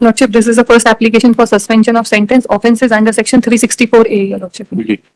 Lordship, this is the first application for suspension of sentence offences under section 364A, Your Lordship.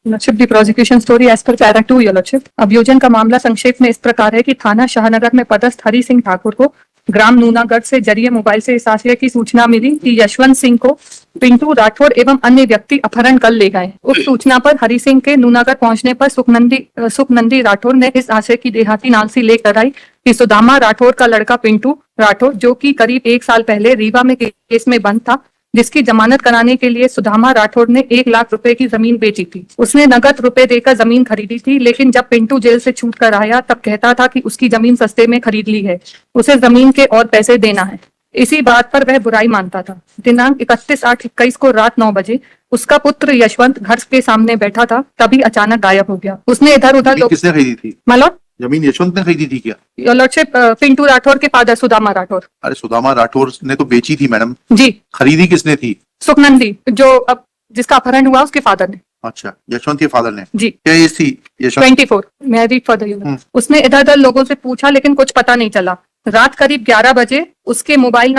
Lordship, the prosecution story as per para 2, Your Lordship. अभियोजन का मामला संक्षेप में इस प्रकार है कि थाना शाहनगर में पदस्थ हरि सिंह ठाकुर को ग्राम नूनागढ़ से जरिए मोबाइल से इस आशय की सूचना मिली कि यशवंत सिंह को पिंटू राठौर एवं अन्य व्यक्ति अपहरण कर ले गए। उस सूचना पर हरि सिंह के नूनागढ़ पहुंचने पर सुखनंदी राठौर ने इस आशय की देहाती नालसी लेकर आई कि सुदामा राठौर का लड़का पिंटू राठौर, जो कि करीब 1 साल पहले रीवा में केस में बंद था, जिसकी जमानत कराने के लिए सुदामा राठौर ने 1 लाख रुपए की जमीन बेची थी। उसने नगद रुपए देकर जमीन खरीदी थी, लेकिन जब पिंटू जेल से छूट कर आया तब कहता था कि उसकी जमीन सस्ते में खरीद ली है, उसे जमीन के और पैसे देना है। इसी बात पर वह बुराई मानता था। दिनांक 31/8/21 को रात 9 बजे उसका पुत्र यशवंत घर के सामने बैठा था, तभी अचानक गायब हो गया। उसने इधर उधर किसने खरीदी थी? मालूम जमीन यशवंत ने खरीदी थी क्या? योर लॉर्डशिप, पिंटू राठौर के फादर सुदामा राठौर। अरे सुदामा राठौर ने तो बेची थी मैडम जी। खरीदी किसने थी? सुखनंदी, जो अब जिसका अपहरण हुआ उसके फादर ने। अच्छा, यशवंत के फादर ने। जी। क्या एज थी यशवंत? 24। मैं रीड फॉर द उसने इधर उधर लोगों से पूछा, लेकिन कुछ पता नहीं चला। रात करीब 11 बजे उसके मोबाइल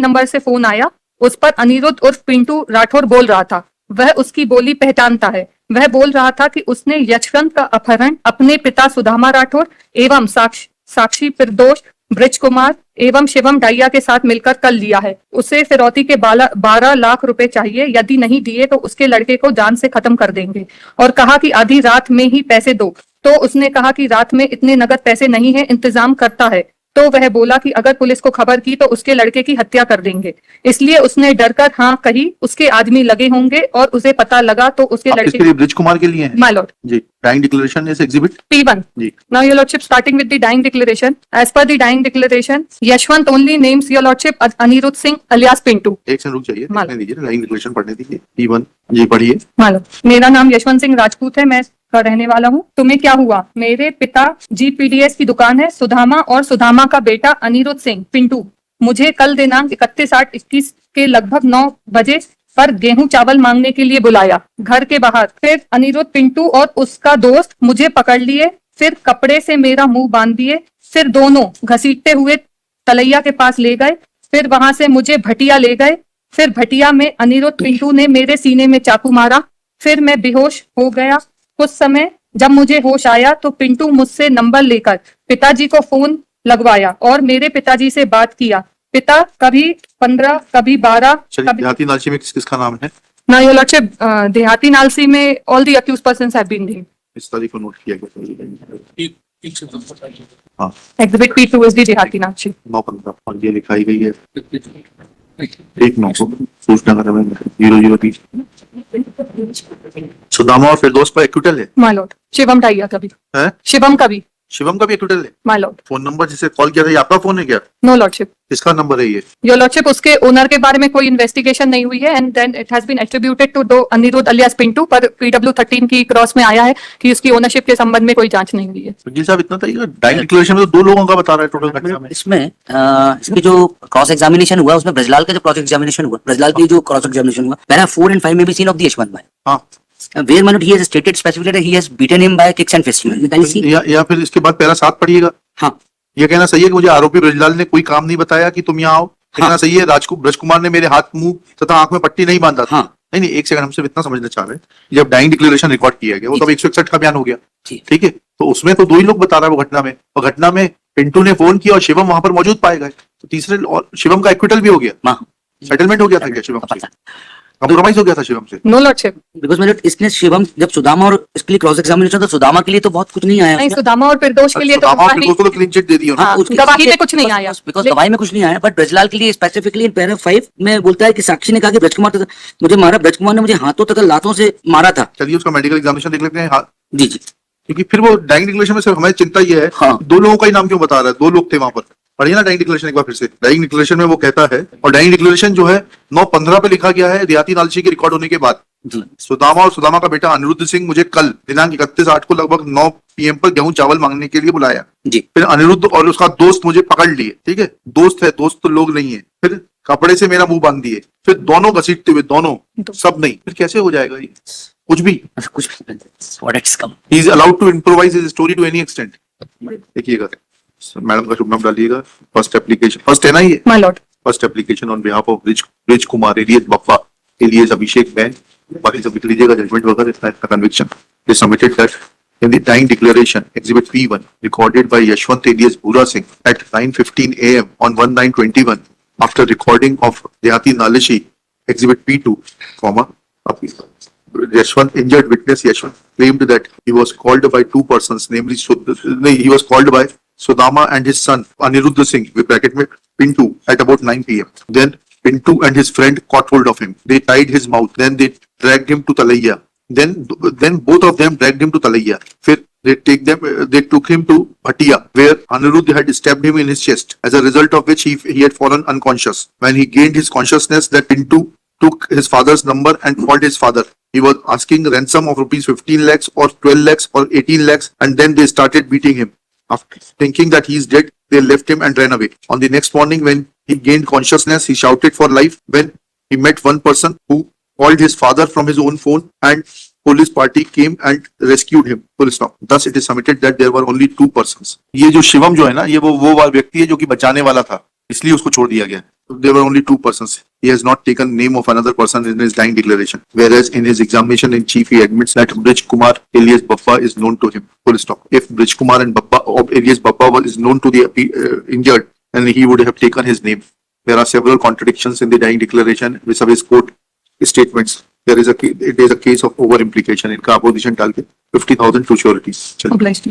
नंबर से फोन आया। उस पर अनिरुद्ध उर्फ पिंटू राठौर बोल रहा था। वह उसकी बोली पहचानता है। वह बोल रहा था कि उसने यशवंत का अपहरण अपने पिता सुदामा राठौर एवं साक्षी फिरदौश, ब्रिज कुमार एवं शिवम डाइया के साथ मिलकर कर लिया है। उसे फिरौती के 12 लाख रुपए चाहिए, यदि नहीं दिए तो उसके लड़के को जान से खत्म कर देंगे, और कहा कि आधी रात में ही पैसे दो। तो उसने कहा कि रात में इतने नगद पैसे नहीं है, इंतजाम करता है। तो वह बोला कि अगर पुलिस को खबर की तो उसके लड़के की हत्या कर देंगे, इसलिए उसने डरकर हाँ कही। उसके आदमी लगे होंगे और उसे पता लगा तो उसके लड़के के लिए ब्रिज कुमार के लिए है। My lord ji. Dying declaration is exhibit P1 ji. Now your lordship, starting with the dying declaration. As per the dying declaration, Yashwant only names your lordship Anirudh Singh alias Pintu. एक से रुक जाइए, देखने दीजिए, डाइंग डिक्लेरेशन पढ़ने दीजिए। P1 जी पढ़िए। मालूम, मेरा नाम यशवंत सिंह राजपूत है, मैं का रहने वाला हूँ। तुम्हें क्या हुआ? मेरे पिता GPDS की दुकान है सुदामा और सुदामा का बेटा अनिरुद्ध सिंह पिंटू मुझे कल दिनांक 31/8/21 के लगभग 9 बजे पर गेहूं चावल मांगने के लिए बुलाया घर के बाहर। फिर अनिरुद्ध, पिंटू और उसका दोस्त मुझे पकड़ लिए, फिर कपड़े से मेरा मुंह बांध दिए, फिर दोनों घसीटते हुए तलैया के पास ले गए, फिर वहां से मुझे भटिया ले गए। फिर भटिया में अनिरुद्ध, पिंटू ने मेरे सीने में चाकू मारा, फिर मैं बेहोश हो गया। कुछ समय जब मुझे होश आया तो पिंटू मुझसे नंबर लेकर पिताजी को फोन लगवाया और मेरे पिताजी से बात किया। पिता कभी 15 कभी 12 देहाती नालसी में किसका नाम है? ना योर लॉर्डशिप, देहाती नालसी में all the accused persons have been named. इस तारीख को नोट किया गया। हाँ, एग्जिबिट P2 इज द देहाती नालसी। 9/15 और ये लिखाई गई है 1/9 को सूचना का 003। सुदामा और फिरदौस पर एक्विटल है माय लॉर्ड। शिवम डाइया का भी है। शिवम का भी एक्विटल है माय लॉर्ड। फोन नंबर जिसे कॉल किया था ये आपका फोन है क्या? No lordship. किसका नंबर है ये? योर लॉर्डशिप, उसके ओनर के बारे में कोई इन्वेस्टिगेशन नहीं हुई है and then it has been attributed to दो अनिरुद्ध अलियास पिंटू, पर PW13 की क्रॉस में आया है कि उसकी ओनरशिप के संबंध में कोई जांच नहीं हुई है। वकील साहब, इतना था डाइंग डिक्लेरेशन में तो 2 लोगों का बता रहा है टोटल घटना में। इसमें इसकी जो क्रॉस एग्जामिनेशन हुआ उसमें ब्रजलाल का जो क्रॉस एग्जामिनेशन हुआ, ब्रजलाल की जो क्रॉस एग्जामिनेशन हुआ, पैरा 4 and 5 में भी सीन ऑफ द यशवंत भाई। हाँ, where my lord he has stated specifically that he has beaten him by kicks and fists. You can see. या फिर इसके बाद पैरा 7 पढ़िएगा। हाँ, ये कहना सही है कि मुझे आरोपी ब्रजलाल ने कोई काम नहीं बताया कि तुम यहाँ आओ। कहना सही है ब्रज कुमार ने मेरे हाथ, मुंह तथा आंख में पट्टी नहीं बांधा था। नहीं, एक सेकंड, हम सिर्फ इतना समझना चाह रहे हैं, जब डाइंग डिक्लेरेशन रिकॉर्ड किया गया वो तब 161 का बयान हो गया, ठीक है? तो उसमें तो 2 ही लोग बता रहा है वो घटना में, और घटना में पिंटू ने फोन किया और शिवम वहां पर मौजूद पाए गए, तो तीसरे और शिवम का एक्विटल भी हो गया, सेटलमेंट हो गया था क्या शिवम से? कंप्रोमाइज हो गया था शिवम से? No lordship. बिकॉज़ मैंने इसने शिवम जब सुदामा और इसके लिए क्रॉस एग्जामिनेशन तो सुदामा के लिए तो बहुत कुछ नहीं आया। नहीं, सुदामा और फिरदौस के लिए तो क्लीन चिट दे दी ना, गवाही में कुछ नहीं आया, बिकॉज़ गवाही में कुछ नहीं आया। बट ब्रजलाल के लिए स्पेसिफिकली इन पैरा 5 में बोलता है कि साक्षी ने कहा कि ब्रज कुमार मुझे मारा, ब्रज कुमार ने मुझे हाथों तथा लातों से मारा था। चलिए उसका मेडिकल एग्जामिनेशन देख लेते हैं। जी जी, क्योंकि फिर वो डाइंग डिक्लेरेशन में सिर्फ हमें चिंता ये है, हाँ, 2 लोगों का ही नाम क्यों बता रहा है? 2 लोग थे वहां पर। पढ़िए ना डाइंग डिक्लेरेशन एक बार फिर से। डाइंग डिक्लेरेशन में वो कहता है, और डाइंग डिक्लेरेशन जो है 9/15 पे लिखा गया है देहाती नालसी के रिकॉर्ड होने के बाद। सुदामा और सुदामा का बेटा अनिरुद्ध सिंह मुझे कल दिनांक 31/8 को लगभग 9 PM पर गेहूं चावल मांगने के लिए बुलाया जी। फिर अनिरुद्ध और उसका दोस्त मुझे पकड़ लिए, ठीक है? दोस्त है, दोस्त तो लोग नहीं है। फिर कपड़े से मेरा मुंह बांध दिए, फिर दोनों घसीटते हुए, दोनों, सब नहीं, फिर कैसे हो जाएगा ये? कुछ भी he is allowed to improvise his story to any extent. देखिएगा मैडम का शुभ नाम डालिएगा। फर्स्ट एप्लीकेशन, फर्स्ट है ना ये? My Lord. first application on behalf of Rich Kumar alias Bappa alias Abhishek Bain. बाकी सब लिख लीजिएगा, judgment वगैरह इतना conviction. They submitted that in the dying declaration, Exhibit P1, recorded by Yashwant alias Bhura Singh at 9:15 a.m. on 1/9/21, after recording of Dhyati Nalishi, Exhibit P2, Yashwant, injured witness Yashwant, claimed that he was called by two persons, namely he was called by Sudama and his son Aniruddha Singh, with bracket में Pintu, at about 9 p.m. Then Pintu and his friend caught hold of him. They tied his mouth. Then they dragged him to Talaiya. Then both of them dragged him to Talaiya. फिर they took him to Bhatia, where Aniruddha had stabbed him in his chest, as a result of which he had fallen unconscious. When he gained his consciousness, that Pintu took his father's number and called his father. He was asking ransom of rupees 15 lakhs or 12 lakhs or 18 lakhs, and then they started beating him. After thinking that he is dead, they left him and ran away. On the next morning, when he gained consciousness, he shouted for life when he met one person who called his father from his own phone, and police party came and rescued him. Full stop. Thus, it is submitted that there were only two persons. ये जो शिवम जो है ना, ये वो व्यक्ति है जो कि बचाने वाला था, इसलिए उसको छोड़ दिया गया. There were only two persons. He has not taken name of another person in his dying declaration. Whereas in his examination in chief, he admits that Brij Kumar alias Bappa is known to him. Full stop. If Brij Kumar and Bappa alias Bappa is known to the injured, then he would have taken his name. There are several contradictions in the dying declaration with his court statements. It is a case of over implication. इनका opposition डाल के 50,000 to sureties. Obliged.